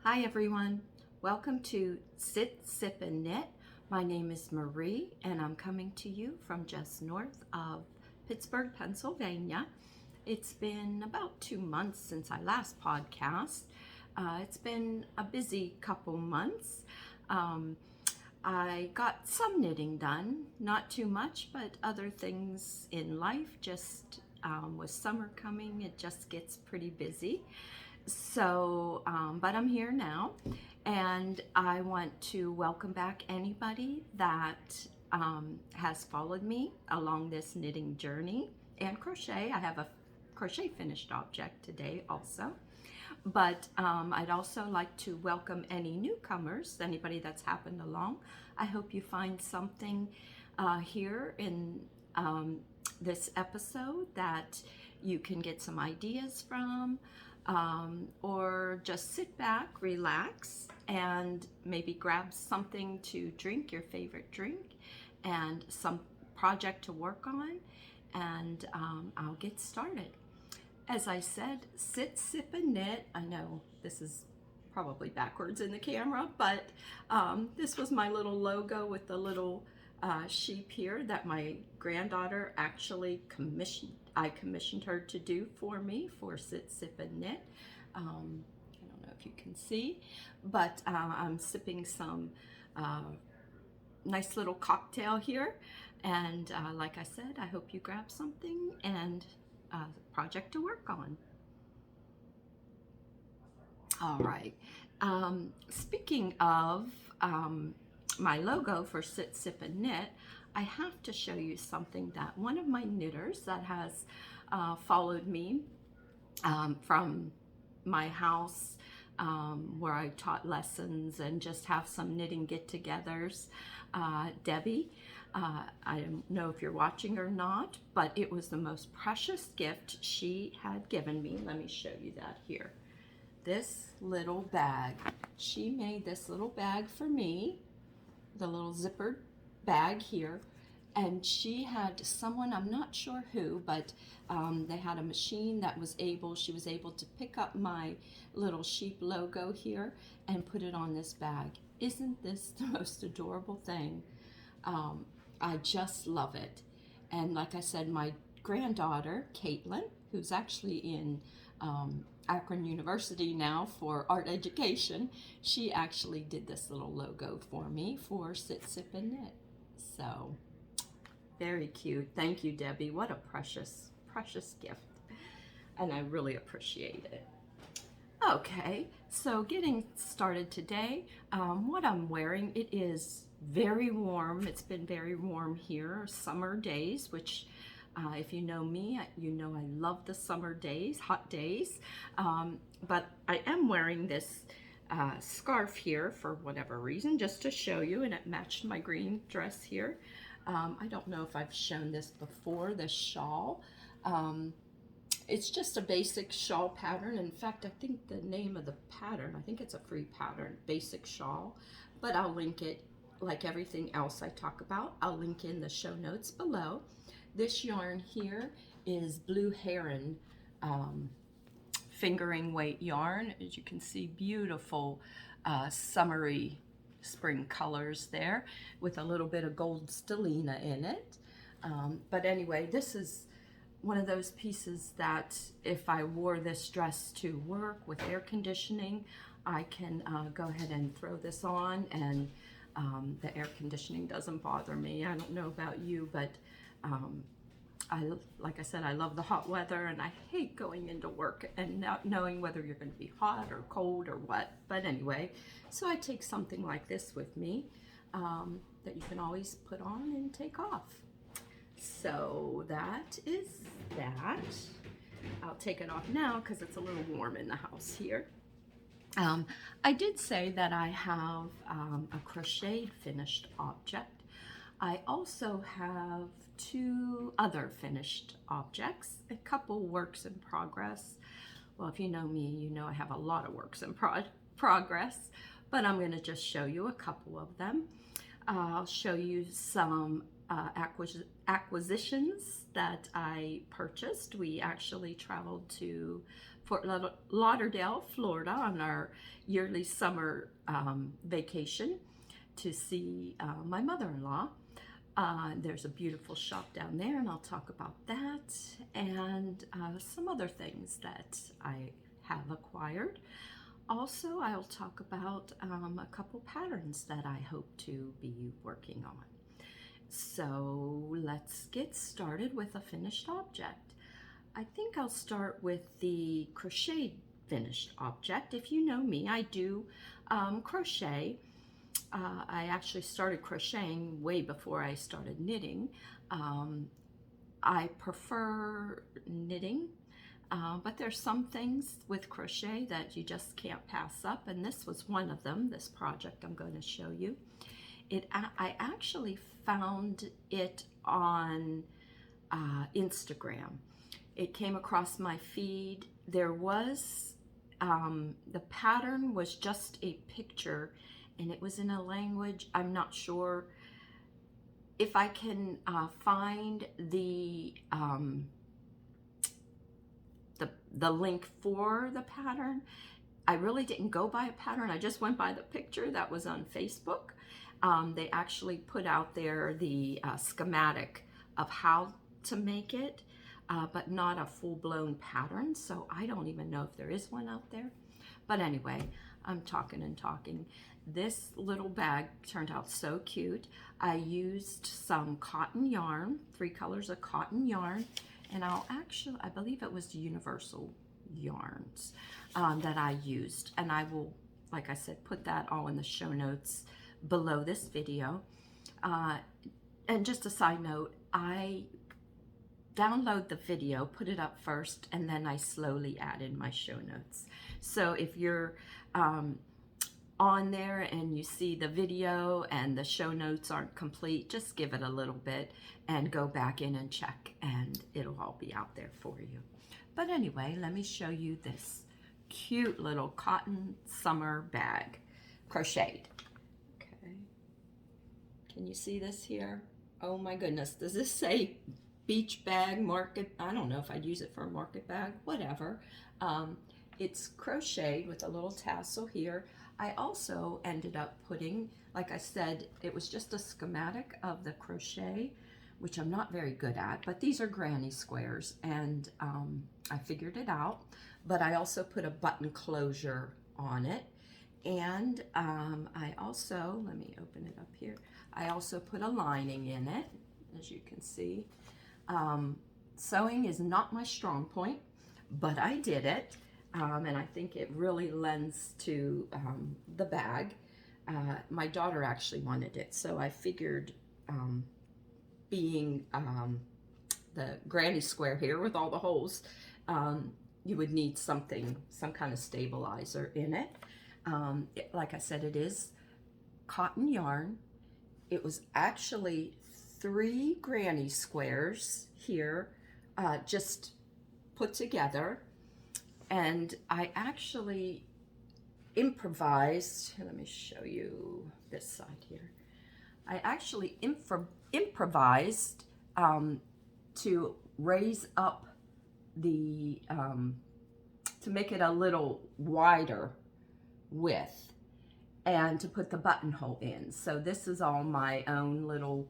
Hi everyone, welcome to Sitsipandknit. My name is Marie and I'm coming to you from just north of Pittsburgh, Pennsylvania. It's been about 2 months since I last podcast. It's been a busy couple months. I got some knitting done, not too much, but other things in life. Just with summer coming, it just gets pretty busy. So, but I'm here now, and I want to welcome back anybody that has followed me along this knitting journey and crochet. I have a crochet finished object today also, but I'd also like to welcome any newcomers, anybody that's happened along. I hope you find something here in this episode that you can get some ideas from. Or just sit back, relax, and maybe grab something to drink, your favorite drink, and some project to work on, and I'll get started. As I said, sit, sip, and knit. I know this is probably backwards in the camera, but this was my little logo with the little sheep here that my granddaughter actually commissioned. I commissioned her to do for me for Sit, Sip, and Knit. I don't know if you can see, but I'm sipping some nice little cocktail here. And like I said, I hope you grab something and a project to work on. All right. Speaking of my logo for Sit, Sip, and Knit, I have to show you something that one of my knitters that has followed me from my house where I taught lessons and just have some knitting get-togethers, Debbie. I don't know if you're watching or not, but it was the most precious gift she had given me. Let me show you that here. This little bag. She made this little bag for me, the little zippered bag here, and she had someone, I'm not sure who, but they had a machine that she was able to pick up my little sheep logo here and put it on this bag. Isn't this the most adorable thing? I just love it. And like I said, my granddaughter, Caitlin, who's actually in Akron University now for art education, she actually did this little logo for me for Sit, Sip, and Knit. So, very cute. Thank you, Debbie. What a precious, precious gift. And I really appreciate it. Okay, so getting started today, what I'm wearing, it is very warm. It's been very warm here, summer days, which if you know me, you know I love the summer days, hot days, but I am wearing this scarf here for whatever reason, just to show you, and it matched my green dress here. I don't know if I've shown this before, this shawl. It's just a basic shawl pattern. In fact, I think the name of the pattern, I think it's a free pattern, basic shawl, but I'll link it like everything else I talk about. I'll link in the show notes below. This yarn here is Blue Heron fingering weight yarn. As you can see, beautiful summery spring colors there with a little bit of gold stellina in it. But anyway, this is one of those pieces that if I wore this dress to work with air conditioning, I can go ahead and throw this on, and the air conditioning doesn't bother me. I don't know about you, but like I said, I love the hot weather, and I hate going into work and not knowing whether you're going to be hot or cold or what. But anyway, so I take something like this with me that you can always put on and take off. So that is that. I'll take it off now because it's a little warm in the house here. I did say that I have a crocheted finished object. I also have 2 other finished objects, a couple works in progress. Well, if you know me, you know I have a lot of works in progress, but I'm going to just show you a couple of them. I'll show you some acquisitions that I purchased. We actually traveled to Fort Lauderdale, Florida, on our yearly summer vacation to see my mother-in-law. There's a beautiful shop down there, and I'll talk about that and some other things that I have acquired. Also, I'll talk about a couple patterns that I hope to be working on. So let's get started with a finished object. I think I'll start with the crocheted finished object. If you know me, I do crochet. I actually started crocheting way before I started knitting. I prefer knitting, but there's some things with crochet that you just can't pass up, and this was one of them, this project I'm going to show you. I actually found it on Instagram. It came across my feed. There was, the pattern was just a picture, and it was in a language, I'm not sure. If I can find the link for the pattern. I really didn't go by a pattern, I just went by the picture that was on Facebook. They actually put out there the schematic of how to make it, but not a full-blown pattern, so I don't even know if there is one out there. But anyway, I'm talking and talking. This little bag turned out so cute. I used some cotton yarn, 3 colors of cotton yarn, and I believe it was Universal yarns that I used, and I will, like I said, put that all in the show notes below this video. And just a side note, I download the video, put it up first, and then I slowly add in my show notes. So if you're on there and you see the video and the show notes aren't complete, just give it a little bit and go back in and check, and it'll all be out there for you. But anyway, let me show you this cute little cotton summer bag, crocheted. Okay, can you see this here? Oh my goodness, does this say beach bag, market? I don't know if I'd use it for a market bag, whatever. It's crocheted with a little tassel here. I also ended up putting, like I said, it was just a schematic of the crochet, which I'm not very good at, but these are granny squares, and I figured it out. But I also put a button closure on it, and I also, let me open it up here, I also put a lining in it, as you can see. Sewing is not my strong point, but I did it. And I think it really lends to the bag. My daughter actually wanted it, so I figured being the granny square here with all the holes, you would need some kind of stabilizer in it. Like I said, it is cotton yarn. It was actually 3 granny squares here, just put together. And I actually improvised, let me show you this side here. I actually improvised to raise up the, to make it a little wider width and to put the buttonhole in. So this is all my own little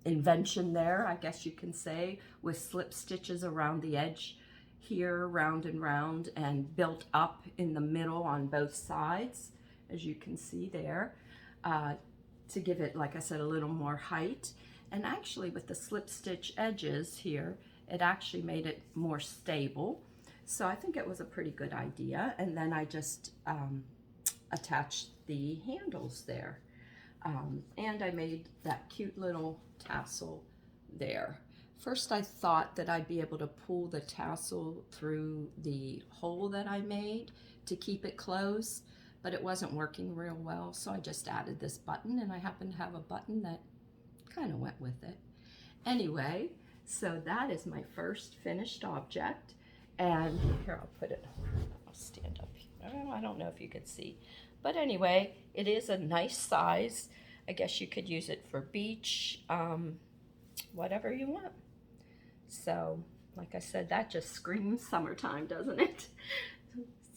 invention there, I guess you can say, with slip stitches around the edge here, round and round, and built up in the middle on both sides, as you can see there, to give it, like I said, a little more height. And actually with the slip stitch edges here, it actually made it more stable. So I think it was a pretty good idea. And then I just attached the handles there. And I made that cute little tassel there. First I thought that I'd be able to pull the tassel through the hole that I made to keep it closed, but it wasn't working real well, so I just added this button, and I happen to have a button that kind of went with it. Anyway, so that is my first finished object, and here I'll put it, I'll stand up here. Oh, I don't know if you could see, but anyway, it is a nice size. I guess you could use it for beach, whatever you want. So Like I said, that just screams summertime, doesn't it?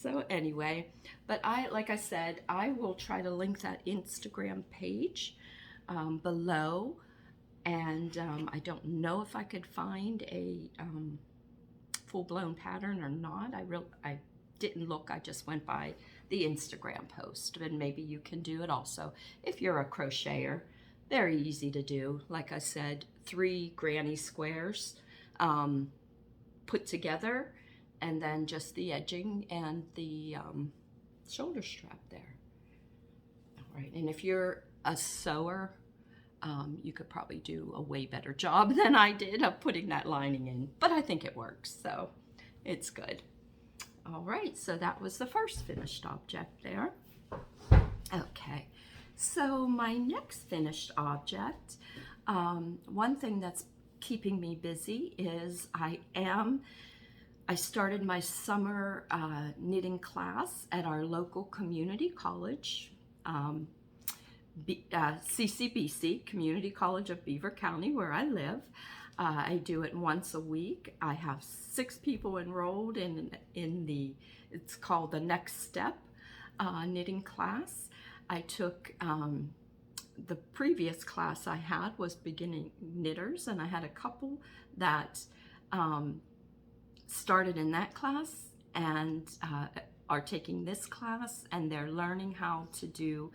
So anyway, but like I said, I will try to link that Instagram page below. And I don't know if I could find a full-blown pattern or not. I didn't look, I just went by the Instagram post, and maybe you can do it also if you're a crocheter. Very easy to do. Like I said, 3 granny squares put together, and then just the edging and the shoulder strap there. All right, and if you're a sewer, you could probably do a way better job than I did of putting that lining in, but I think it works, so it's good. All right, so that was the first finished object there. Okay, so my next finished object, one thing that's keeping me busy is I started my summer knitting class at our local community college, CCBC, Community College of Beaver County, where I live. I do it once a week. I have 6 people enrolled in it's called the Next Step knitting class. I took, the previous class I had was beginning knitters, and I had a couple that started in that class and are taking this class, and they're learning how to do,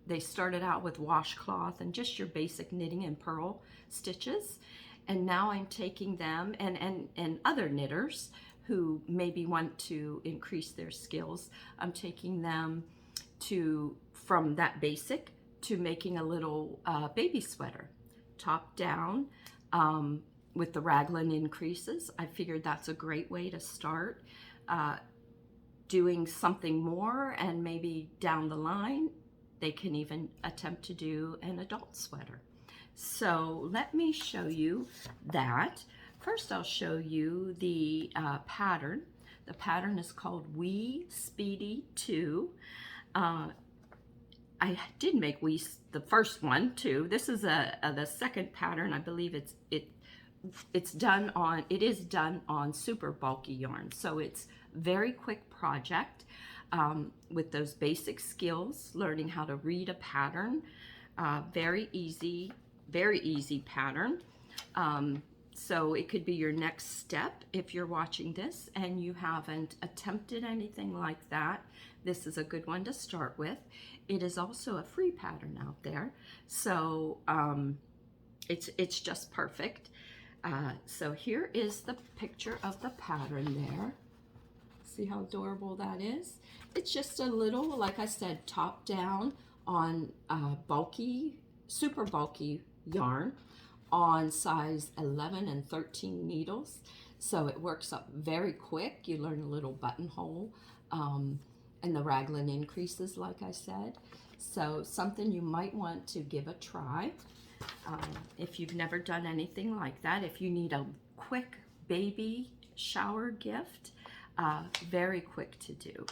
they started out with washcloth and just your basic knitting and purl stitches, and now I'm taking them and other knitters who maybe want to increase their skills. I'm taking them from that basic to making a little baby sweater, top down, with the raglan increases. I figured that's a great way to start doing something more, and maybe down the line they can even attempt to do an adult sweater. So let me show you that. First I'll show you the pattern. The pattern is called Wee Speedy 2. I did make the first one too. This is the second pattern. I believe it is done on super bulky yarn. So it's very quick project with those basic skills, learning how to read a pattern. Very easy pattern. So it could be your next step if you're watching this and you haven't attempted anything like that. This is a good one to start with. It is also a free pattern out there, so it's just perfect. So here is the picture of the pattern there. See how adorable that is? It's just a little, like I said, top down on bulky, super bulky yarn on size 11 and 13 needles. So it works up very quick. You learn a little buttonhole and the raglan increases, like I said. So something you might want to give a try. If you've never done anything like that, if you need a quick baby shower gift, very quick to do.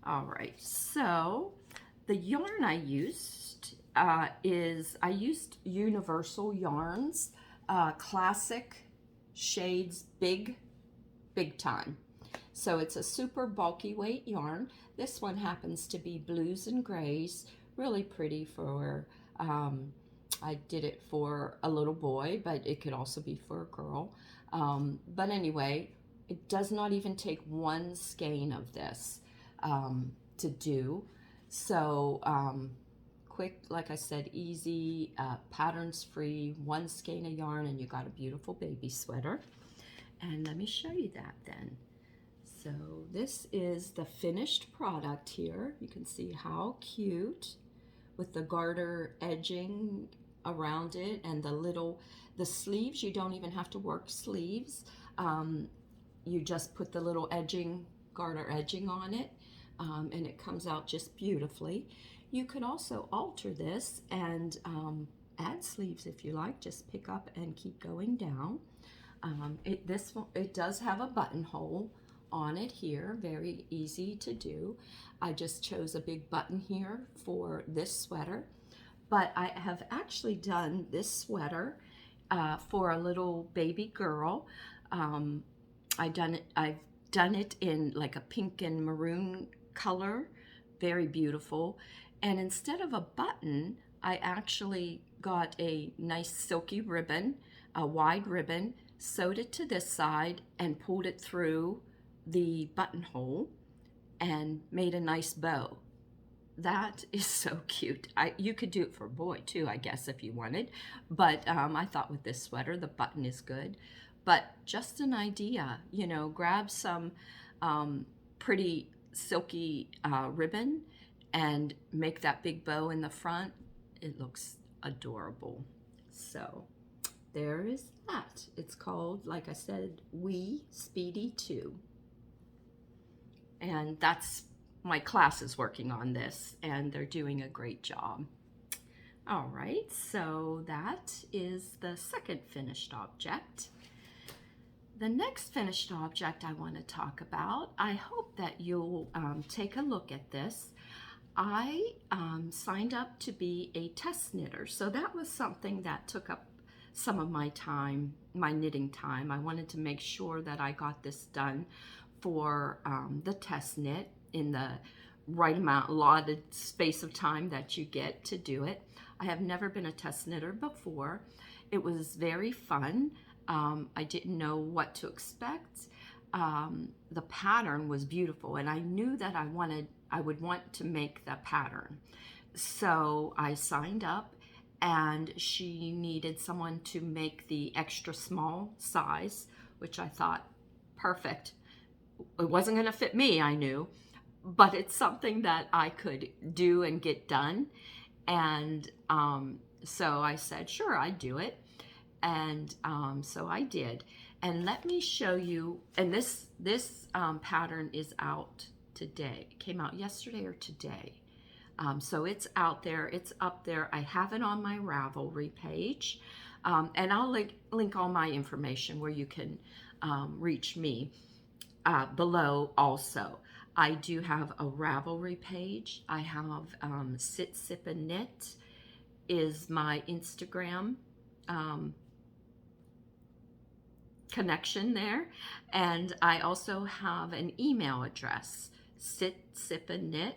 All right, so the yarn I used I used Universal Yarns, Classic Shades Big Time. So it's a super bulky weight yarn. This one happens to be blues and grays, really pretty for, I did it for a little boy, but it could also be for a girl. But anyway, it does not even take one skein of this to do. So quick, like I said, easy, patterns free, one skein of yarn, and you got a beautiful baby sweater. And let me show you that then. So this is the finished product here. You can see how cute with the garter edging around it, and the sleeves. You don't even have to work sleeves. You just put the little garter edging on it, and it comes out just beautifully. You could also alter this and add sleeves if you like. Just pick up and keep going down. It does have a buttonhole on it here, very easy to do. I just chose a big button here for this sweater, but I have actually done this sweater for a little baby girl. I've done it in like a pink and maroon color, very beautiful. And instead of a button, I actually got a nice silky ribbon, a wide ribbon, sewed it to this side and pulled it through the buttonhole and made a nice bow. That is so cute. You could do it for a boy too, I guess, if you wanted. But I thought with this sweater, the button is good. But just an idea, you know, grab some pretty silky ribbon and make that big bow in the front. It looks adorable. So there is that. It's called, like I said, Speedy 2. And that's my class is working on this, and they're doing a great job. All right, so that is the second finished object. The next finished object I want to talk about, I hope that you'll take a look at this. I signed up to be a test knitter, so that was something that took up some of my time, my knitting time. I wanted to make sure that I got this done for the test knit in the right amount, allotted space of time that you get to do it. I have never been a test knitter before. It was very fun. I didn't know what to expect. The pattern was beautiful, and I knew that I would want to make the pattern. So I signed up, and she needed someone to make the extra small size, which I thought, perfect. It wasn't going to fit me, I knew, but it's something that I could do and get done. And so I said, sure, I'd do it. And so I did. And let me show you, and this pattern is out today. It came out yesterday or today. So it's out there, it's up there. I have it on my Ravelry page. And I'll link all my information where you can reach me below also. I do have a Ravelry page. I have Sitsipandknit is my Instagram connection there. And I also have an email address, Sitsipandknit.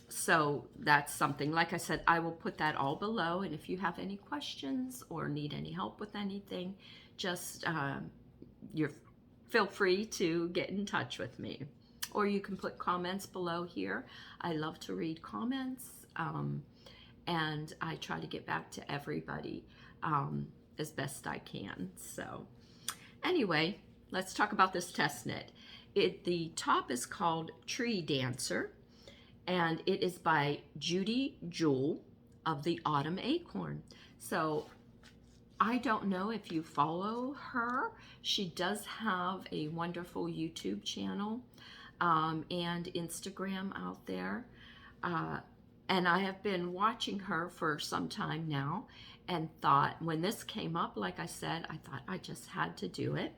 So that's something, like I said, I will put that all below. And if you have any questions or need any help with anything, just feel free to get in touch with me. Or you can put comments below here. I love to read comments, and I try to get back to everybody as best I can. So anyway, let's talk about this test knit. The top is called Tree Dancer, and it is by Judy Jewell of the Autumn Acorn. So I don't know if you follow her. She does have a wonderful YouTube channel and Instagram out there. And I have been watching her for some time now, and thought, when this came up, like I said, I thought I just had to do it.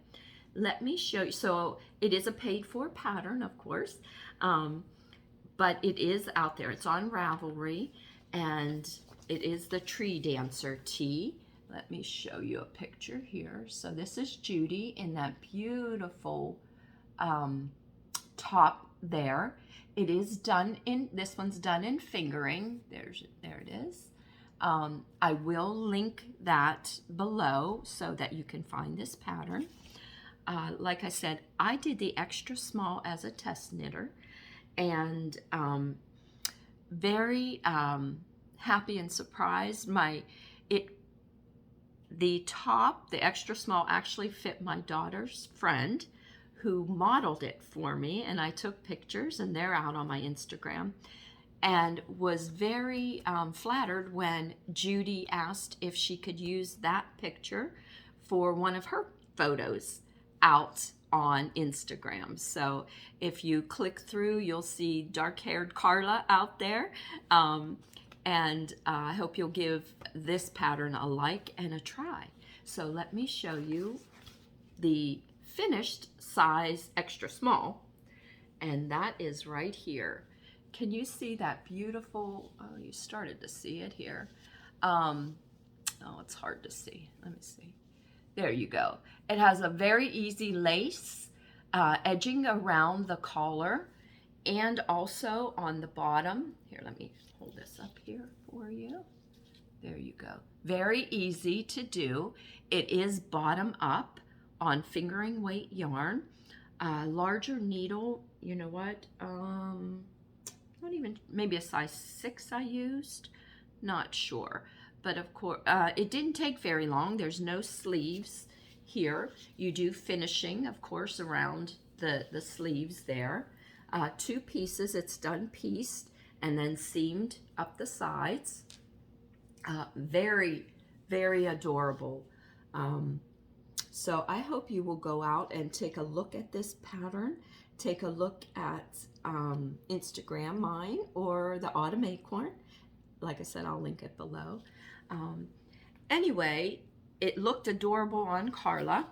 Let me show you. So it is a paid for pattern, of course, but it is out there. It's on Ravelry, and it is the Tree Dancer tee. Let me show you a picture here. So this is Judy in that beautiful top there. It is done in, this one's done in fingering. There it is. I will link that below so that you can find this pattern. Like I said, I did the extra small as a test knitter, and very happy and surprised. The top, the extra small, actually fit my daughter's friend who modeled it for me, and I took pictures, and they're out on my Instagram, and was very flattered when Judy asked if she could use that picture for one of her photos out on Instagram. So if you click through, you'll see dark-haired Carla out there. And I hope you'll give this pattern a like and a try. So let me show you the finished size extra small, and that is right here. Can you see that beautiful, oh, you started to see it here. Oh, it's hard to see. Let me see. There you go. It has a very easy lace edging around the collar and also on the bottom. Here, let me hold this up here for you. There you go. Very easy to do. It is bottom up on fingering weight yarn. Larger needle, you know what? Not even, maybe a size 6 I used. Not sure. But of course, it didn't take very long. There's no sleeves here. You do finishing, of course, around the sleeves there. 2 pieces, it's done pieced and then seamed up the sides. Very, very adorable. So I hope you will go out and take a look at this pattern. Take a look at Instagram, mine, or the Autumn Acorn. Like I said, I'll link it below. Anyway, it looked adorable on Carla.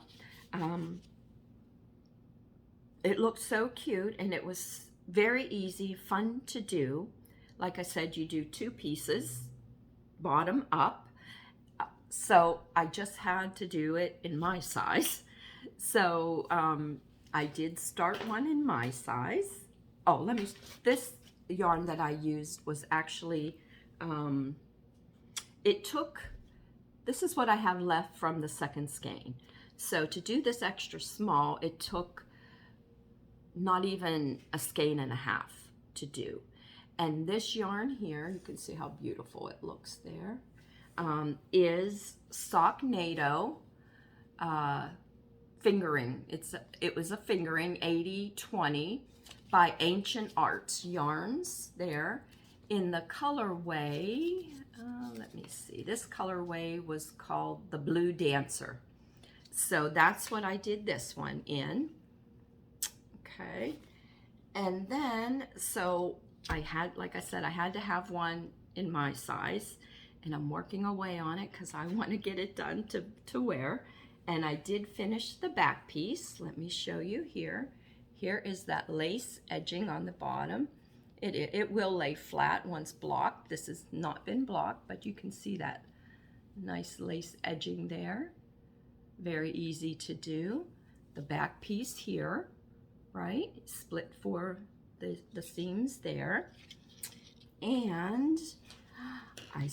It looked so cute, and it was very easy, fun to do. Like I said, you do 2 pieces, bottom up. So I just had to do it in my size. So I did start one in my size. Oh, this yarn that I used was actually, this is what I have left from the second skein. So to do this extra small, it took not even a skein and a half to do. And this yarn here, you can see how beautiful it looks there, is Socknado fingering. It was a fingering 80/20 by Ancient Arts Yarns there in the colorway. Let me see. This colorway was called the Blue Dancer. So that's what I did this one in. Okay. And then, so I had, like I said, I had to have one in my size, and I'm working away on it because I want to get it done to wear. And I did finish the back piece. Let me show you here. Here is that lace edging on the bottom. It will lay flat once blocked. This has not been blocked, but you can see that nice lace edging there. Very easy to do. The back piece here, right? Split for the seams there. And I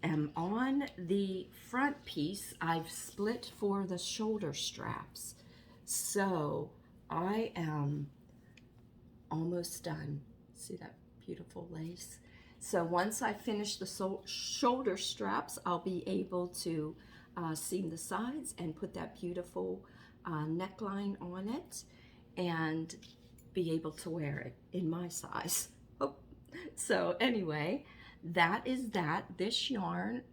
am on the front piece. I've split for the shoulder straps. So I am almost done. See that beautiful lace? So once I finish the shoulder straps, I'll be able to seam the sides and put that beautiful neckline on it and be able to wear it in my size. Oh. So anyway, that is that. This yarn,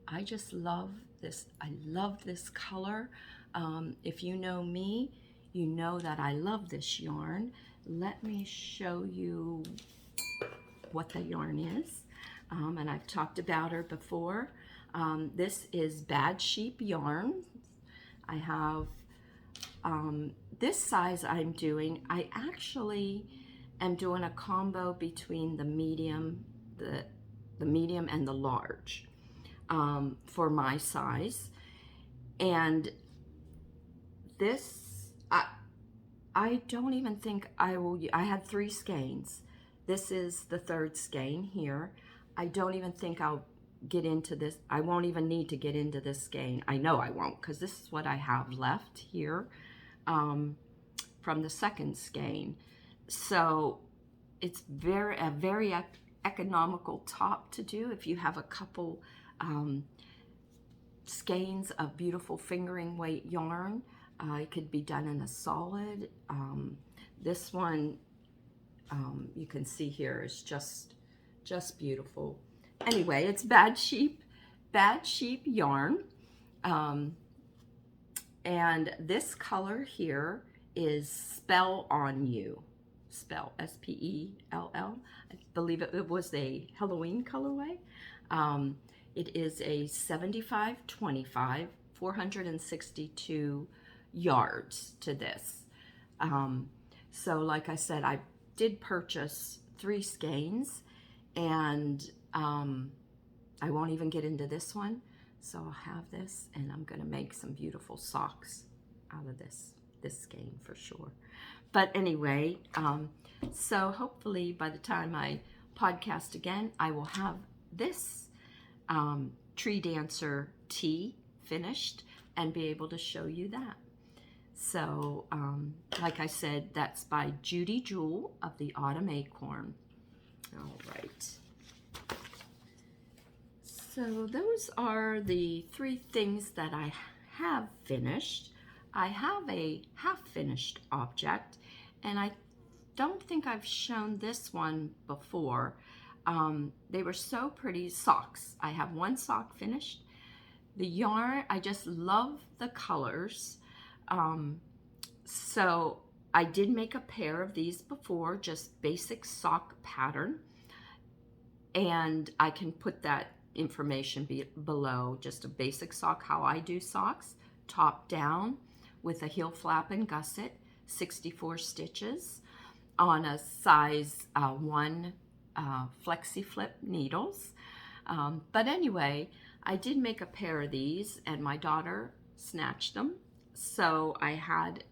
I just love this. I love this color. If you know me, you know that I love this yarn. Let me show you what the yarn is. And I've talked about her before. This is Bad Sheep yarn. I have this size I'm doing. I actually am doing a combo between the medium, the medium and the large for my size. And this, I don't even think I will. I had 3 skeins. This is the 3rd skein here. I don't even think I'll get into this. I won't even need to get into this skein. I know I won't, because this is what I have left here from the 2nd skein. So it's a very economical top to do if you have a couple skeins of beautiful fingering weight yarn. It could be done in a solid. This one, you can see here, is just beautiful. Anyway, it's Bad Sheep yarn. And this color here is Spell on You. Spell, S-P-E-L-L. I believe it was a Halloween colorway. It is a 75/25, 462 yards to this. So like I said, I did purchase 3 skeins, and I won't even get into this one. So I'll have this, and I'm going to make some beautiful socks out of this skein for sure. But anyway, so hopefully by the time I podcast again, I will have this Tree Dancer tee finished and be able to show you that. So, like I said, that's by Judy Jewell of the Autumn Acorn. All right. So those are the 3 things that I have finished. I have a half-finished object, and I don't think I've shown this one before. They were so pretty. Socks. I have 1 sock finished. The yarn, I just love the colors. So I did make a pair of these before, just basic sock pattern. And I can put that information below, just a basic sock, how I do socks, top down with a heel flap and gusset, 64 stitches on a size 1 Flexiflip needles. But anyway, I did make a pair of these, and my daughter snatched them. So I had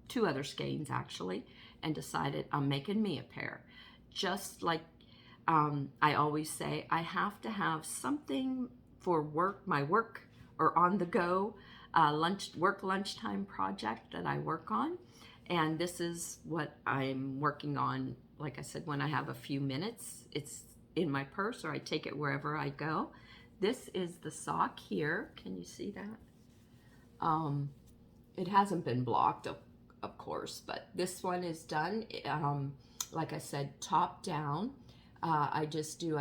2 other skeins actually, and decided I'm making me a pair. Just like I always say, I have to have something for work, my work or on the go lunchtime project that I work on. And this is what I'm working on. Like I said, when I have a few minutes, it's in my purse or I take it wherever I go. This is the sock here. Can you see that? It hasn't been blocked, of course, but this one is done. Like I said, top down. I just do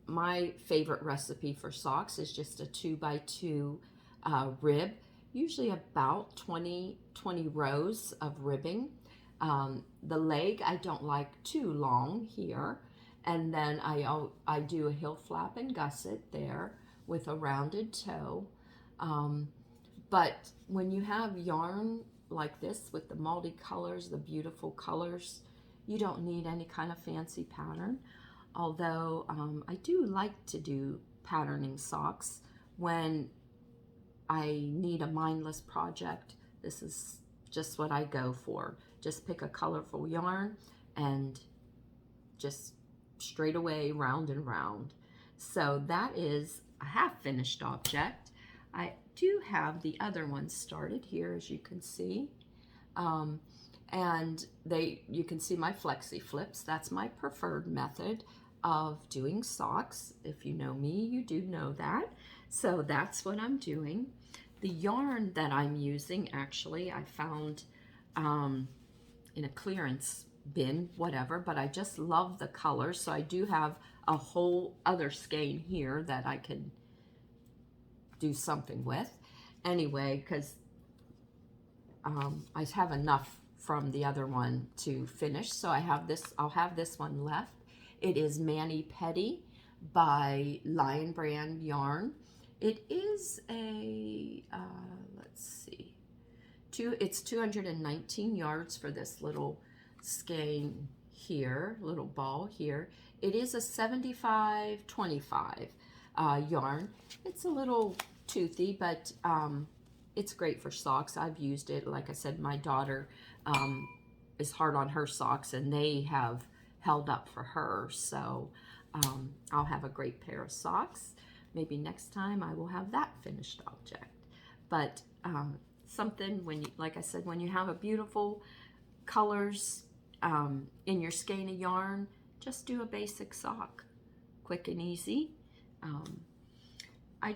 my favorite recipe for socks is just a 2x2 rib, usually about 20 rows of ribbing. The leg I don't like too long here, and then I do a heel flap and gusset there with a rounded toe. But when you have yarn like this with the multicolors, the beautiful colors, you don't need any kind of fancy pattern. Although I do like to do patterning socks when I need a mindless project. This is just what I go for. Just pick a colorful yarn and just straight away round and round. So that is a half finished object. I do have the other ones started here, as you can see. And you can see my Flexiflips. That's my preferred method of doing socks. If you know me, you do know that. So that's what I'm doing. The yarn that I'm using, actually, I found in a clearance bin, whatever, but I just love the colors. So I do have a whole other skein here that I can do something with. Anyway, because I have enough from the other one to finish. So I'll have this one left. It is Mani-Pedi by Lion Brand Yarn. It is a, let's see, it's 219 yards for this little skein here, little ball here. It is a 75-25 yarn. It's a little toothy, but it's great for socks. I've used it. Like I said, my daughter is hard on her socks, and they have held up for her. So I'll have a great pair of socks. Maybe next time I will have that finished object. But something, when you, like I said, when you have a beautiful colors in your skein of yarn, just do a basic sock, quick and easy. I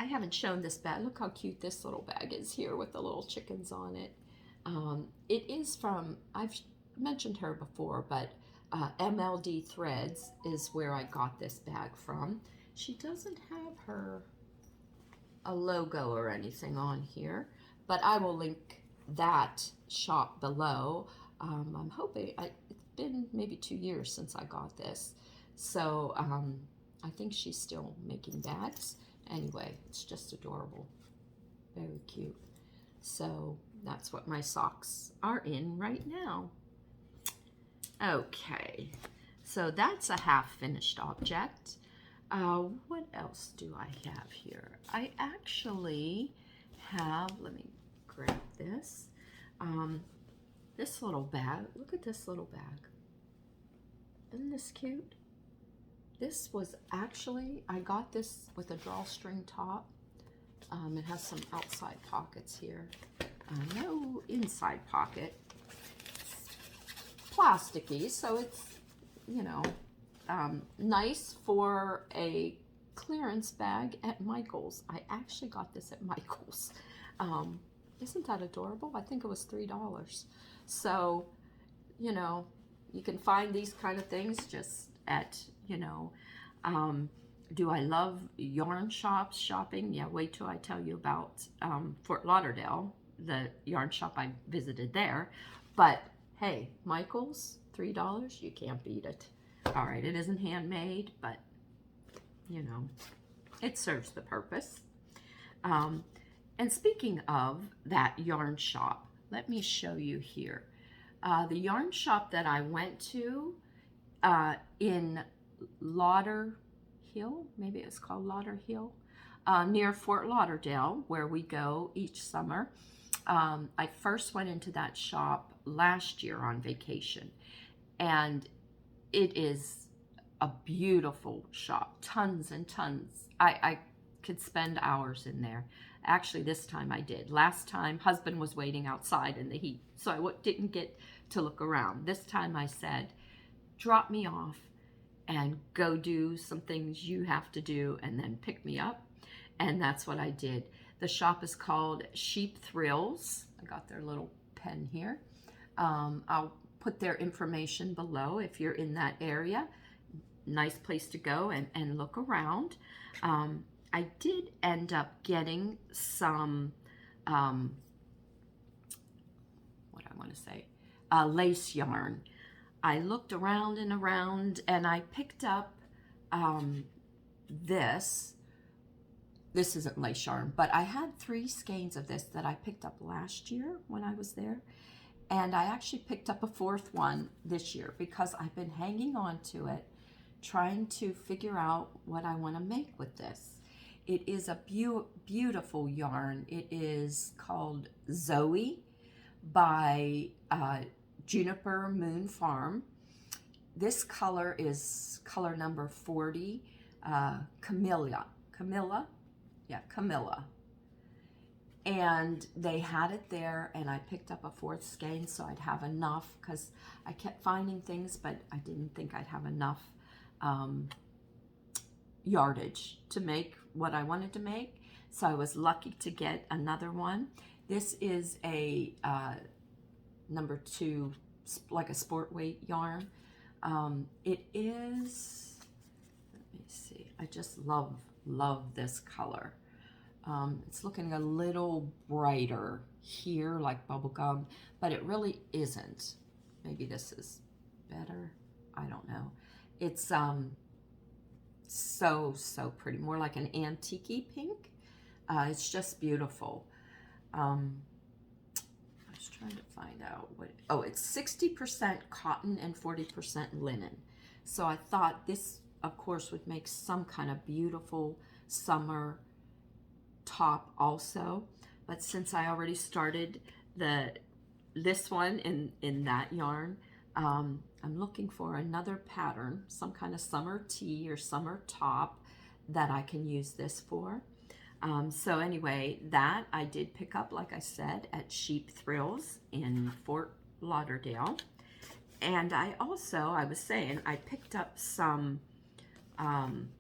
haven't shown this bag. Look how cute this little bag is here with the little chickens on it. It is from, I've mentioned her before, but MLD Threadz is where I got this bag from. She doesn't have a logo or anything on here, but I will link that shop below. I'm hoping, it's been maybe 2 years since I got this, so I think she's still making bags. Anyway, it's just adorable, very cute. So that's what my socks are in right now. Okay, so that's a half finished object. What else do I have here? I actually have, let me grab this. This little bag. Look at this little bag. Isn't this cute? This was actually, I got this with a drawstring top. It has some outside pockets here. No inside pocket. It's plasticky, so it's, you know, nice for a clearance bag at Michael's. I actually got this at Michael's. Isn't that adorable? I think it was $3. So, you know, you can find these kind of things just at, you know, do I love yarn shopping? Yeah, wait till I tell you about Fort Lauderdale, the yarn shop I visited there. But hey, Michael's, $3, you can't beat it. All right, it isn't handmade, but, you know, it serves the purpose. And speaking of that yarn shop, let me show you here. The yarn shop that I went to in Lauderhill, maybe it's called Lauderhill, near Fort Lauderdale, where we go each summer. I first went into that shop last year on vacation, and it is a beautiful shop, tons and tons. I could spend hours in there. Actually, this time I did. Last time, husband was waiting outside in the heat, so I didn't get to look around. This time I said, drop me off and go do some things you have to do and then pick me up. And that's what I did. The shop is called Sheep Thrills. I got their little pen here. I'll put their information below if you're in that area. Nice place to go and look around. I did end up getting some, what I want to say, lace yarn. I looked around and I picked up this. This isn't lace yarn, but I had 3 skeins of this that I picked up last year when I was there. And I actually picked up a 4th one this year because I've been hanging on to it, trying to figure out what I want to make with this. It is a beautiful yarn. It is called Zoe by Juniper Moon Farm. This color is color number 40, Camilla. And they had it there, and I picked up a 4th skein so I'd have enough, because I kept finding things, but I didn't think I'd have enough yardage to make what I wanted to make. So I was lucky to get another one. This is a number 2, like a sport weight yarn. It is, let me see, I just love this color. It's looking a little brighter here, like bubblegum, but it really isn't. Maybe this is better. I don't know. It's so pretty, more like an antique-y pink. It's just beautiful. I was trying to find out what, oh, it's 60% cotton and 40% linen. So I thought this, of course, would make some kind of beautiful summer top also. But since I already started this one in that yarn, I'm looking for another pattern, some kind of summer tee or summer top that I can use this for. So anyway, that I did pick up, like I said, at Sheep Thrills in Fort Lauderdale. And I also, I was saying, I picked up some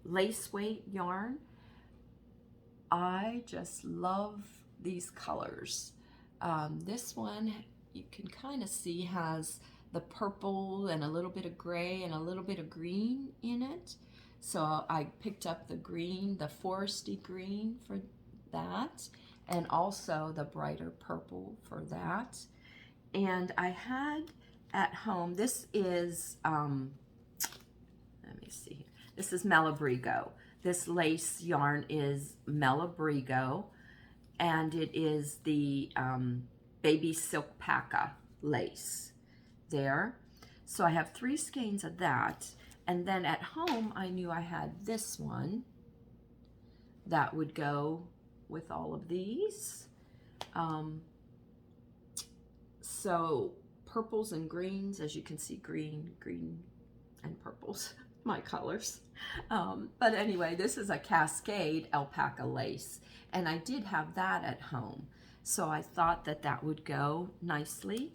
lace weight yarn. I just love these colors. This one, you can kind of see, has the purple and a little bit of gray and a little bit of green in it. So I picked up the green, the foresty green for that, and also the brighter purple for that. And I had at home, this is, let me see, this is Malabrigo. This lace yarn is Malabrigo, and it is the Baby Silkpaca lace there. So I have 3 skeins of that, And then at home, I knew I had this one that would go with all of these. So purples and greens, as you can see, green and purples, my colors. But anyway, this is a Cascade alpaca lace, and I did have that at home. So I thought that that would go nicely.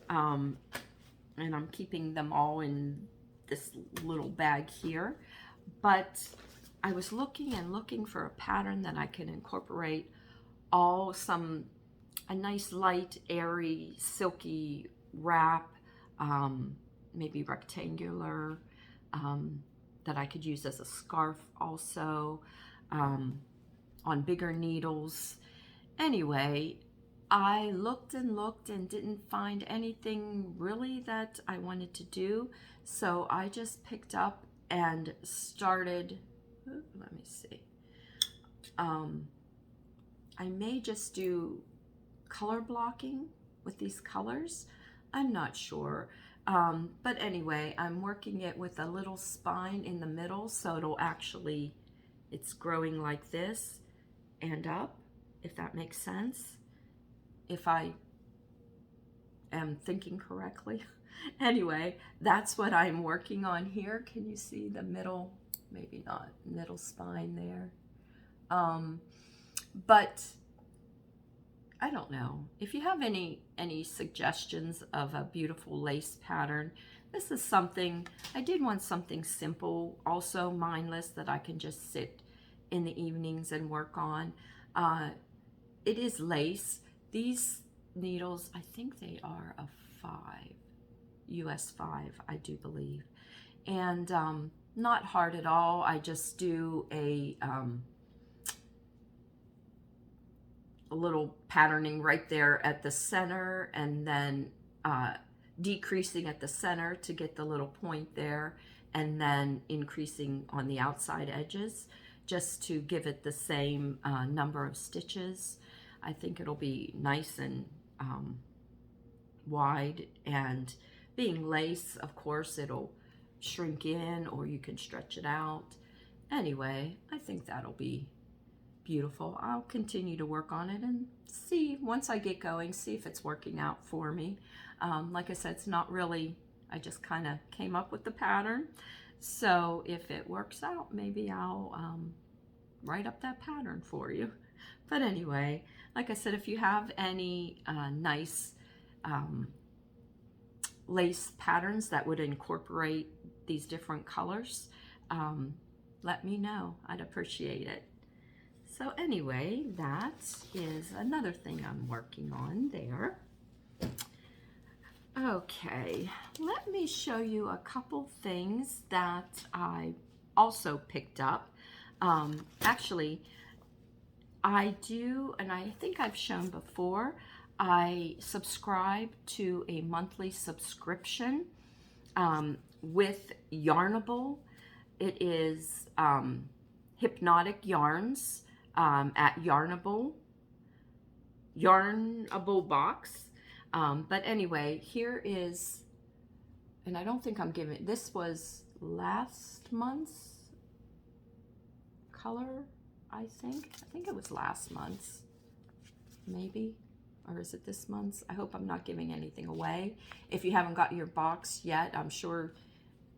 And I'm keeping them all in this little bag here. But I was looking and looking for a pattern that I can incorporate a nice light, airy, silky wrap, maybe rectangular, that I could use as a scarf also, on bigger needles. Anyway, I looked and looked and didn't find anything really that I wanted to do. So I just picked up and started, let me see. I may just do color blocking with these colors. I'm not sure. But anyway, I'm working it with a little spine in the middle, so it'll actually, it's growing like this and up, if that makes sense. If I am thinking correctly. Anyway, that's what I'm working on here. Can you see the middle, maybe not, middle spine there? But I don't know. If you have any suggestions of a beautiful lace pattern, this is something, I did want something simple, also mindless, that I can just sit in the evenings and work on. It is lace. These needles, I think they are a 5, US 5, I do believe. And not hard at all. I just do a little patterning right there at the center, and then decreasing at the center to get the little point there, and then increasing on the outside edges just to give it the same number of stitches. I think it'll be nice and wide, and being lace, of course, it'll shrink in or you can stretch it out. Anyway, I think that'll be beautiful. I'll continue to work on it and see, once I get going, see if it's working out for me. Like I said, it's not really, I just kind of came up with the pattern. So if it works out, maybe I'll write up that pattern for you. But anyway, like I said, if you have any nice lace patterns that would incorporate these different colors, let me know. I'd appreciate it. So anyway, that is another thing I'm working on there. Okay, let me show you a couple things that I also picked up. Actually, I do, and I think I've shown before, I subscribe to a monthly subscription with Yarnable. It is Hypnotic yarns at Yarnable box. But anyway, here is, and I don't think I'm giving, this was last month's color, I think it was last month's, maybe, or is it this month's? I hope I'm not giving anything away. If you haven't got your box yet, I'm sure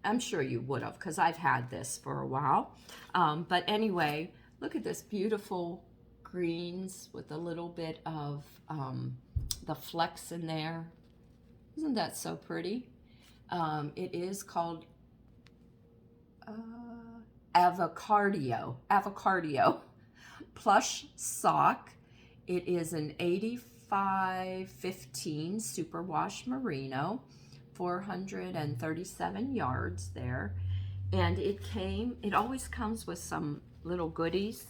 you would have, because I've had this for a while. But anyway, look at this beautiful greens with a little bit of the flex in there. Isn't that so pretty? It is called Avocardio plush sock. It is an 85-15 superwash merino, 437 yards there. And it always comes with some little goodies.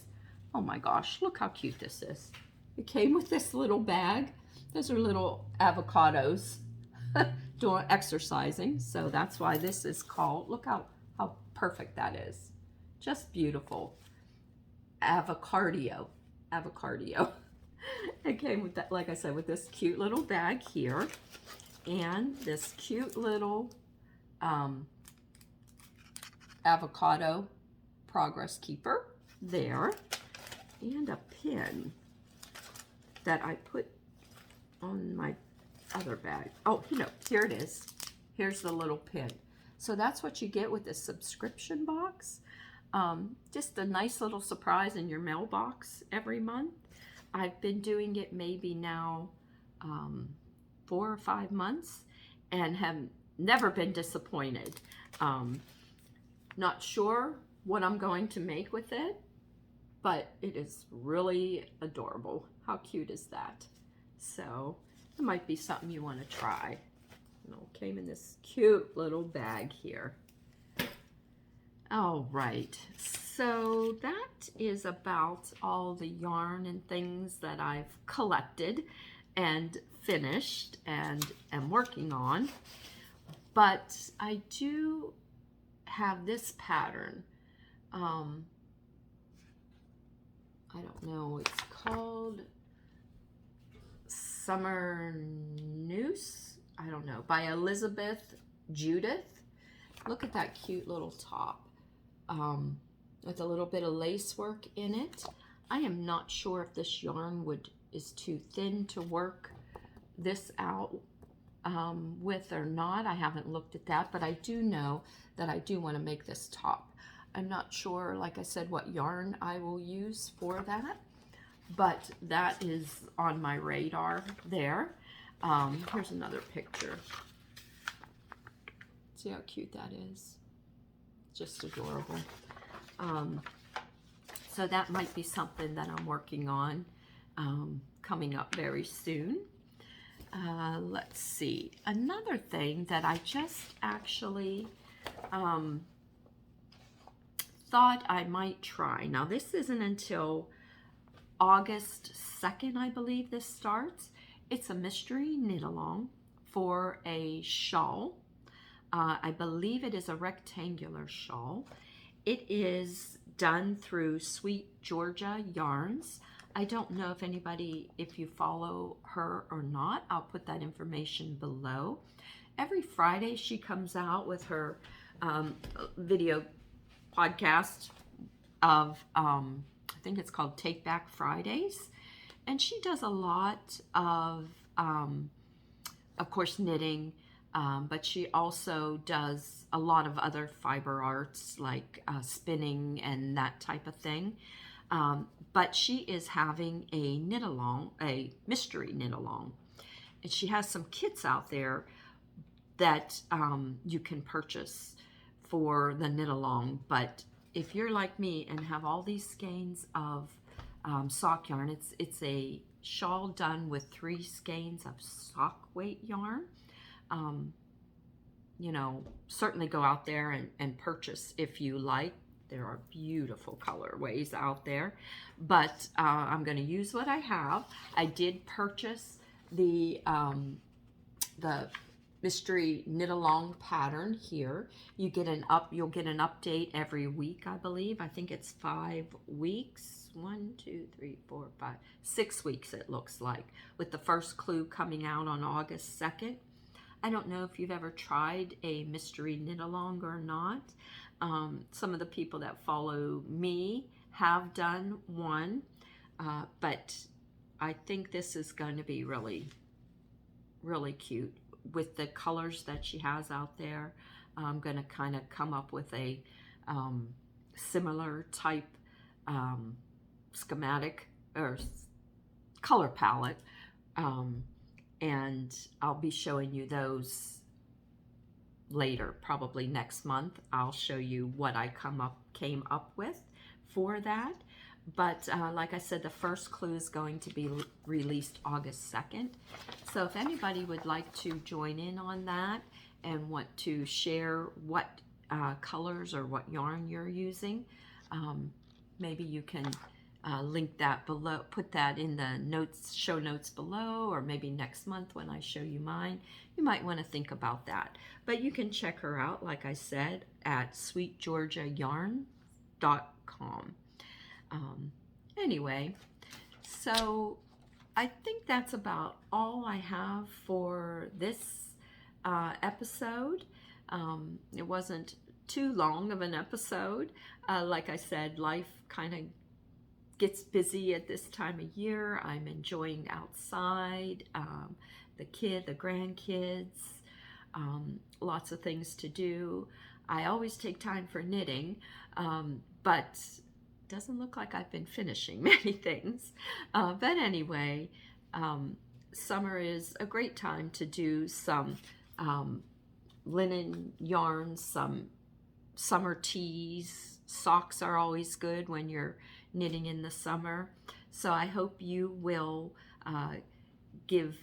Oh my gosh, look how cute this is. It came with this little bag. Those are little avocados doing exercising. So that's why this is called, look how perfect that is. Just beautiful. Avocardio. It came with that, like I said, with this cute little bag here, and this cute little avocado progress keeper there, and a pin that I put on my other bag. Oh, you know, here it is. Here's the little pin. So that's what you get with the subscription box. Just a nice little surprise in your mailbox every month. I've been doing it maybe now 4 or 5 months and have never been disappointed. Not sure what I'm going to make with it, but it is really adorable. How cute is that? So it might be something you want to try. You know, came in this cute little bag here. All right, so that is about all the yarn and things that I've collected and finished and am working on. But I do have this pattern. I don't know, it's called Summer Noose, I don't know, by Elizabeth Judith. Look at that cute little top with a little bit of lace work in it. I am not sure if this yarn is too thin to work this out with or not. I haven't looked at that, but I do know that I do want to make this top. I'm not sure, like I said, what yarn I will use for that, but that is on my radar there. Here's another picture. See how cute that is? Just adorable. So that might be something that I'm working on coming up very soon. Let's see. Another thing that I just actually thought I might try. Now this isn't until August 2nd, I believe this starts. It's a mystery knit along for a shawl. I believe it is a rectangular shawl. It is done through SweetGeorgia yarns. I don't know if you follow her or not. I'll put that information below. Every Friday she comes out with her video podcast of, I think it's called Take Back Fridays. And she does a lot of course, knitting, but she also does a lot of other fiber arts like spinning and that type of thing. But she is having a knit along, a mystery knit along. And she has some kits out there that you can purchase for the knit along. But if you're like me and have all these skeins of sock yarn, it's a shawl done with 3 skeins of sock weight yarn. You know, certainly go out there and purchase if you like. There are beautiful colorways out there, but I'm going to use what I have. I did purchase the mystery knit along pattern here. You'll get an update every week, I believe. I think it's 5 weeks. 1, 2, 3, 4, 5, 6 weeks it looks like, with the first clue coming out on August 2nd. I don't know if you've ever tried a mystery knit along or not. Some of the people that follow me have done one, but I think this is going to be really, really cute with the colors that she has out there. I'm going to kind of come up with a similar type schematic or color palette, and I'll be showing you those later, probably next month. I'll show you what I came up with for that. But like I said, the first clue is going to be released August 2nd. So if anybody would like to join in on that and want to share what colors or what yarn you're using, maybe you can link that below, put that in the notes, show notes below, or maybe next month when I show you mine. You might want to think about that. But you can check her out, like I said, at SweetGeorgiaYarn.com. Anyway, so I think that's about all I have for this episode. It wasn't too long of an episode. Like I said, life kind of gets busy at this time of year. I'm enjoying outside, the grandkids, lots of things to do. I always take time for knitting, but doesn't look like I've been finishing many things. But anyway, summer is a great time to do some linen yarns, some summer tees. Socks are always good when you're knitting in the summer. So I hope you will give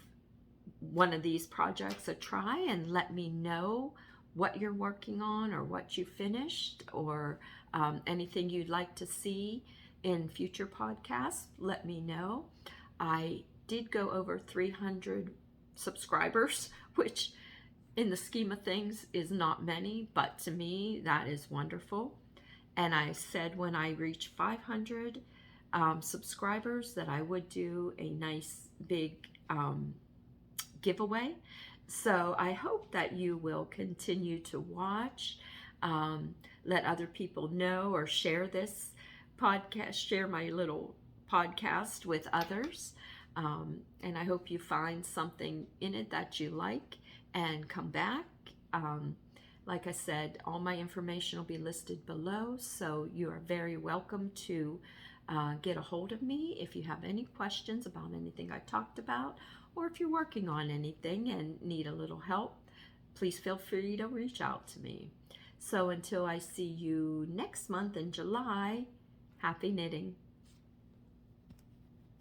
one of these projects a try and let me know what you're working on or what you finished, or anything you'd like to see in future podcasts. Let me know. I did go over 300 subscribers, which in the scheme of things is not many, but to me that is wonderful. And I said when I reach 500 subscribers that I would do a nice big giveaway. So I hope that you will continue to watch, let other people know, or share this podcast, share my little podcast with others. And I hope you find something in it that you like and come back. Like I said, all my information will be listed below, so you are very welcome to get a hold of me if you have any questions about anything I talked about, or if you're working on anything and need a little help, please feel free to reach out to me. So until I see you next month in July, happy knitting.